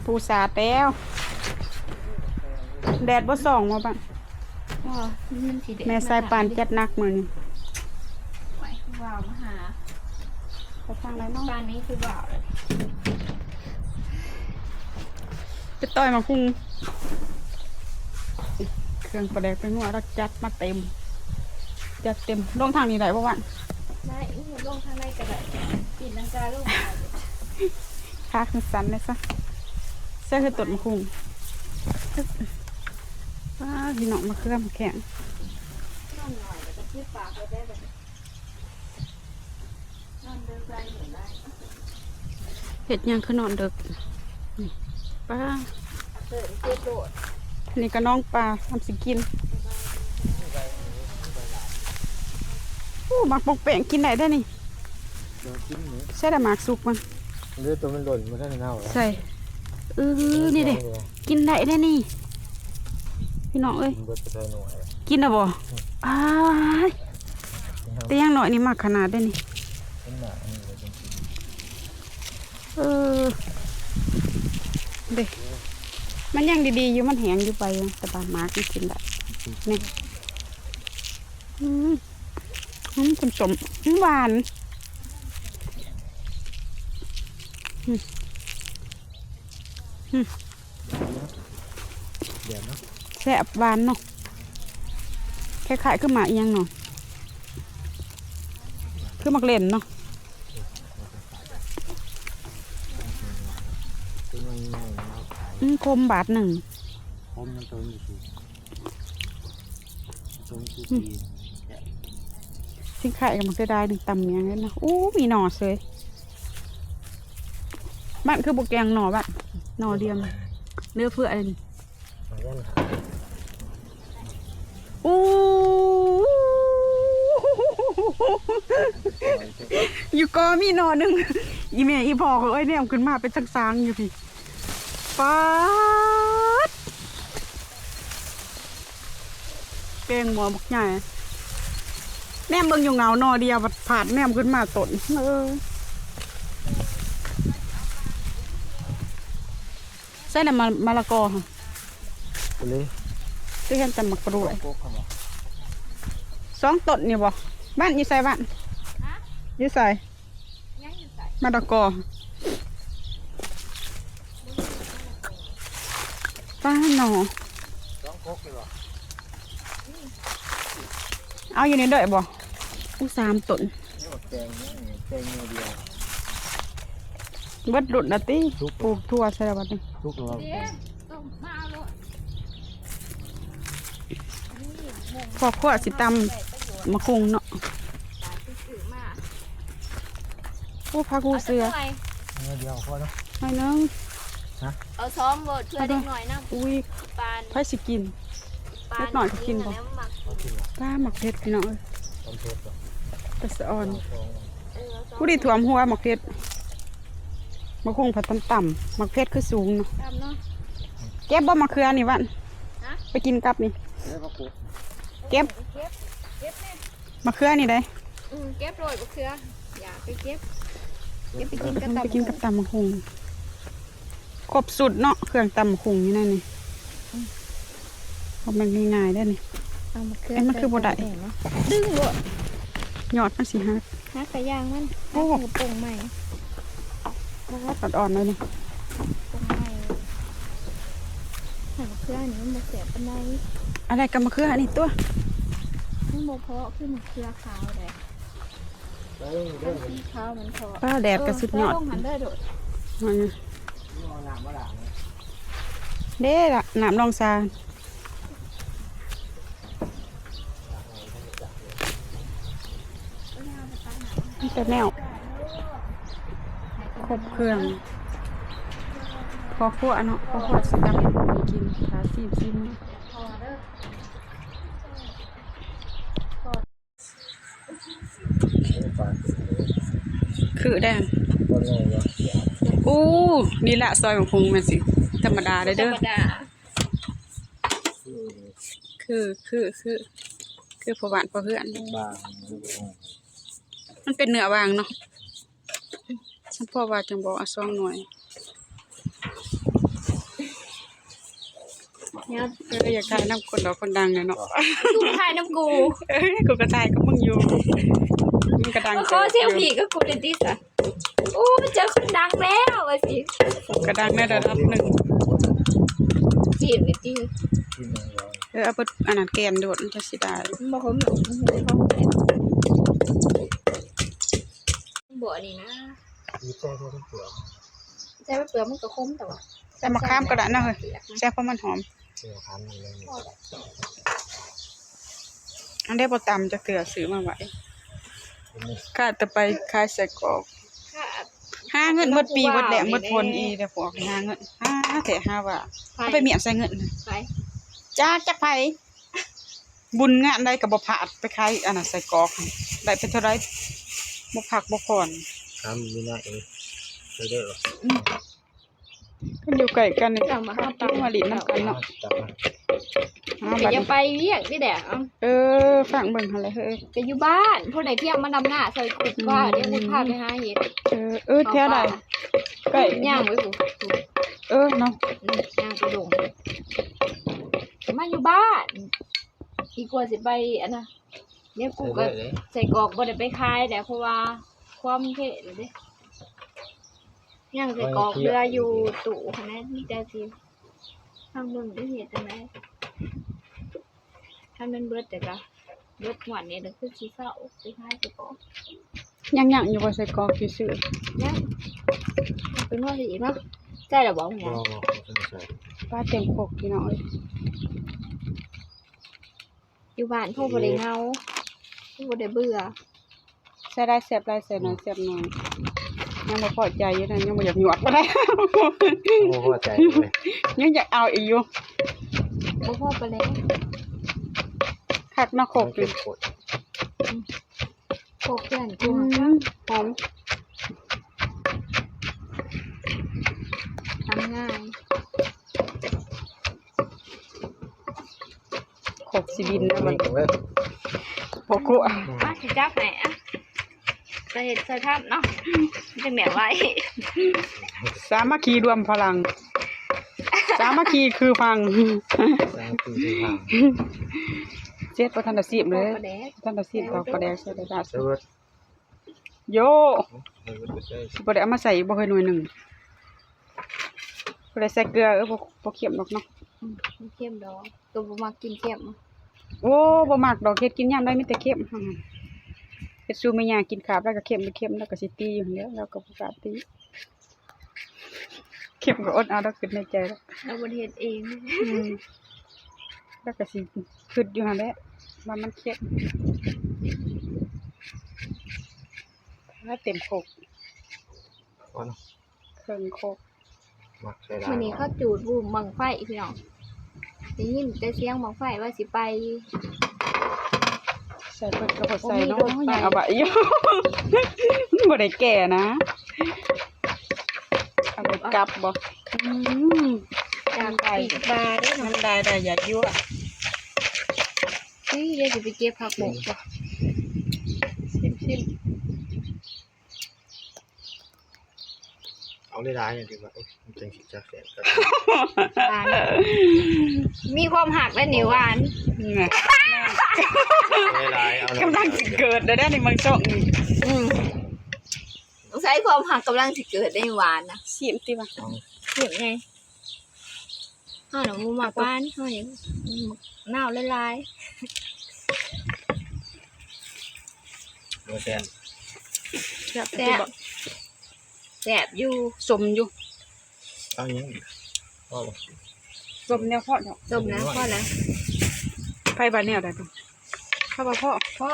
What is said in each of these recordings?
ปูสาดแล้วแดดบ่ส่องมาบ้างแม่สายปานจัดนักมือนี่ไหวคือว่าวมาหาไปทางไหนน้องบ้านนี้คือว่าวเลยไปต่อยมาคุ้งเครื่องประแดกไปนัวเราจัดมาเต็มจัดเต็มลงทางนี้ได้ป่ะวันได้ลงทางในก็ได้ปิดลังกาลงค่าขึ้นสันเลยซะเสื้อคือตดมาคุ้งว้าพี่น้องมาเครื่องมาแข็งนอนหน่อยแต่ที่ปากเราได้แบบนอนเดินไปเหมือนได้เห็ดยังคือนอนเด็กป้าเดินเจ็บโดดนี่ก็น้องปลาทำสิกินหมักปกแป้งกินได้ได้นี่ใช่แต่หมักสุกมันเลือดตัวมันหล่นมาได้เน่าใส่นี่เด็กินได้ได้นี่พี่น้องเอ้ยกินได้บ่แต่ยังหน่อยนี่มากขนาดได้นี่เด็กมันยังดีๆอยู่มันแห้งอยู่ไปแต่บางหมากกินได้นี่คุณสมหวานแซ่บหวานเนาะคล้ายๆคือหมากยังเนาะคือหมากเล่นเนาะคมบาทหนึ่งคมมันต้นอยู่ต้นที่สิ่งไข่กับมันจะได้หนึ่งตำอย่างนี้นะมีหน่อเสยบ้านคือบุกแกงหน่อบ้านหน่อเดียมเนื้อเพื่อนอยู่ก็มีหน่อหนึ่งอีเมย์อีพอเขาเนี่ยขึ้นมาเป็นสังๆอยู่พี่ป๊าดเป่งหมอบักใหญ่แนมเบิ่งอยู่เงาหน่อเดียวผ่านแนมขึ้นมาต้นใส่น้ำมะละกอค่ะเลยที่เห็นแต่หมักกระดูก2 ต้นนี่บ่บ้านอยู่ใส่บ้านอยู่ใส่มะละกอป้าหน่อเอาอยู่ในเด้อบ่3 ต้นเบิดดุดนะติปลูกทั่วใช่ไหมบัดนี้ทุกตัวพอขวดสิตำมะคุงเนาะพากูเสือเดียวพอแล้วไม่นึงเอาซ้อมบดเพื่อเด็กหน่อยนะปานไผสิกินเล็กหน่อยก็กินบ่ป้าหมักเผ็ดพี่น้องตะสะออนผู้ดีถ่วมหัวหมักเผ็ดมะคุงผัดต่ำๆหมักเผ็ดคือสูงเนาะเก็บบ่มะเขือนี่วันไปกินกับนี่เก็บมะเขือนี่ได้เก็บโรยมะเขืออย่าไปเก็บไปกินกับตำมะคุงครบสุดเนาะเครื่องตำมะคุงนี่นั่นนี่เพราะมันง่ายๆได้นี่มันคือบ่ได้ดึงบ่หยอดมันสิฮักกระย่างมันโอ้โป่งใหม่ตัดอ่อนเลยนี่โป่งใหม่มะเขือนี่มันบ่เสียปานใดอะไรกับมะเขือนี่ตัวมันบ่เพาะคือมะเขือขาวเลยสีขาวมันเพาะป้าแดดกระสุดหยอดเด้ละน้ำลองซาแต่แนวครบเครื่องพอคั่วเนาะพอคั่วสิตำกินขาซีบซิมคือแดงนี่แหละซอยของพงมันสิธรรมดาได้เด้อคือพอหวานพอเพื่อนมันเป็นเนื้อบางเนาะฉันพ่อว่าจังบอก2 หน่วย เนี่ย อยากถ่ายน้ำคนดอกคนดังเนี่ยเนาะ กูถ่ายน้ำกู กูก็ถ่ายกับมึงอยู่มึงก็ดัง ก็เซลฟี่ก็กูเลยดิสะโอ้เจอคนดังแล้วว่ะสิ ก็ดังในระดับหนึ่ง จีบเลยจีบ กินอะไรวะ เอาไปอันนั้นแกนโดดมันจะสิได้ บ่คมหรอกบ่นี่นะ มีแซ่บทั้งเปลือก ใช่เปลือกมันก็คมแต่ว่า แต่มะขามก็ได้นะเฮ้ยแซ่บเพราะมันหอม เปลือกทานมันเลย อันได้บ่ตำจะเกลือซื้อมาไว้ เป็นนี่ ข้าจะไปขายใส่กรอก ค่ะ หาเงินหมดปีหมดแหลงหมดพลอีเด้อพวกหาเงินหาแต่หาว่าเอาไปเมียใส่เงินน่ะ ไป จักไผบุญงานใดก็บ่พลาดไปขายอันนั้นใส่กรอกได้ไปเท่าไรบ่พักบ่ผ่อน ทำมีหน้าเองเด้อ กันอยู่ใกล้กันนี่ เอามาหาปลา มาลิ้นนำกันเนาะ จับมา หา ก็ บัด อย่า นี้ ไปเรียกนี่แหละ ฟังเบิ่งหั่นแหละเฮ้ย ก็อยู่บ้านผู้ใดเที่ยวมาดำหน้าใส่กุดว่าเดี๋ยวคุณพาไปหาเห็ด แท้ใดใกล้ ย่างไว้กู เนาะ ย่างกระดงมาอยู่บ้านอีกว่าสิไปอันน่ะเนี่ยกูก็ใส่กรอกบ่ได้ไปขายแต่เพราะว่าความเผ็ดเลยเด้ย่างใส่กรอกเรืออยู่ตู้คะแนนมีแต่สิทางเบิ่งได้เฮ็ดจังได๋ถ้ามันเบิดแต่ก็เบิดหวานนี่ก็คือสิเศร้าไปขายใส่กรอก ยังอยู่บ่ใส่กรอกซื่อ เนี่ยเป็นว่าสิเนาะใจละบ่ห ร ยัง อใส่ ๆป้าเต็มปกพี่น้องเอ้ย อยู่บ้านพ่อบ่ได้เหงาพ่อบ่ได้เบื่อ ใส่ได้แซ่บได้ใส่น้อยแซ่บน้อยยังบ่พอใจอยู่นะยังบ่อยากหยวดบ่ได้ โอ้พอใจเลย ยังอยากเอาอีกอยู่ บ่พอไปแล้ว คักเนาะโคก เก็ นี่ บกด โคกเพื่อน อื กู มหอม ทำง่าย โคกสิบินแล้วมัน นี่เว้ย บ่กุอะ สิจับให้จะเฮ็ดใส่ทับเนาะจังแม่นไว้ สามัคคีรวมพลัง สามัคคีคือพัง สร้างคือที่ทาง เจ็ดบ่ทันได้สิบเลย บ่ได้ ท่านได้สิบดอกกระแดงใส่ได้ดา เสิร์ฟ โย เสิร์ฟไปได้ สิบ่ได้เอามาใส่บ่เคยหน่วยหนึงบ่ได้ใส่เกลือบ่เค็มดอกเนาะ เค็มดอกตัวบ่มักกินเค็ม โอ้บ่มักดอกเฮ็ดกินยามใดมีแต่เค็มเฮ็ดสู่แม่ย่ากินขาบแล้วก็เค็มแล้วก็สิตีอยู่หั่นแหล้วแล้วก็บ่กล้าตีเค็มก็อดเอาดอกขึ้นในใจแล้ว เราบ่ได้เฮ็ดเอง แล้วก็สิคิดอยู่หั่นแหละว่ามันเค็มถ้าเต็มโคก ก่อน เครื่องโคก มักใส่ได้ มื้อนี้เขาจูดบูมบังไฟพี่น้องได้ยินแต่เสียงบังไฟว่าสิไป ใส่เพิ่นก็บ่ใส่เนาะ โอ้มีรถไป ยังเอาบะอยู่ บ่ได้แก่นะเอาไปกลับบ่อืม จากปีกบาได้ มั เนาะ นได้อย่ายั่ว เฮ้ยเดี๋ยวสิไปเก็บผักบกบ่ ชิม เอาได้ร้ายอย่างที่ว่ามันจังสิจักแสนก็ หวานมีความหักและเหนียวหวาน ๆน่ะ ได้ร้ายเอา กำลังสิเกิดได้ในเมืองช่องนี่ ต้องใช้ความหักกำลังสิเกิดได้หวานนะ ชิมติว่า เสียงไงข้าวหนูมูหมักหวานข้าวอย่างหนาวลาย โดนแสน แซ่บ ๆ ติ แซ่บ บ่ แซ่บอยู่ สมอยู่ เอายังอีกพ่อบอก สมแนวเพาะดอก จมนะพ่อนะ ไผบ้านแนวได้บ่ข้าวบ่เพาะ พ่อ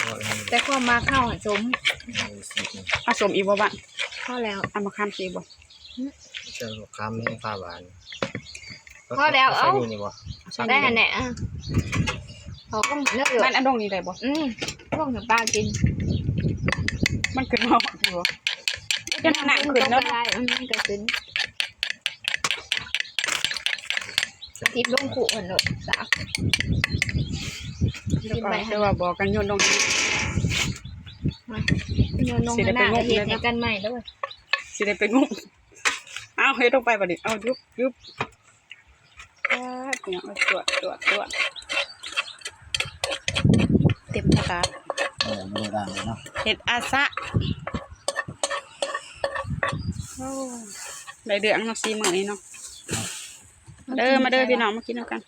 พ่อให้ แต่ความมาข้าวหันสม สิบนึง เอาสมอีกบ่บ้าน พ่อแล้ว เอามาข้ามสิบ่ เจ้าข้ามให้ฟ้าหวาน พอแล้วเอ้า ใส่นี่บ่ เอาใส่ ได้หันแหละเขาก็เลือกอยู่ บ้านอันดงนี่ได้บ่ พวกหนูปลากิน มันขึ้นมาอยู่บ่จะหนักขึ้นเนาะ ได้มันก็ขึ้นทิพลงขู่เหมือนหนูสาว เดี๋ยวก่อนเดี๋ยวว่าบอกกันโยนลง โยนลงหน้าเห็ดในกันใหม่แล้ว สิได้ไปงุ้มเอาเฮ็ดลงไปบัดนี้เอายุบ พี่น้องตรวจเต็มตะกร้า ไม่ได้เลยเนาะ เห็ดอาซะโอ้ได้เดืองเนาะ4 มื้อนี้เนาะมาเด้อพี่น้องมากินด้วยกัน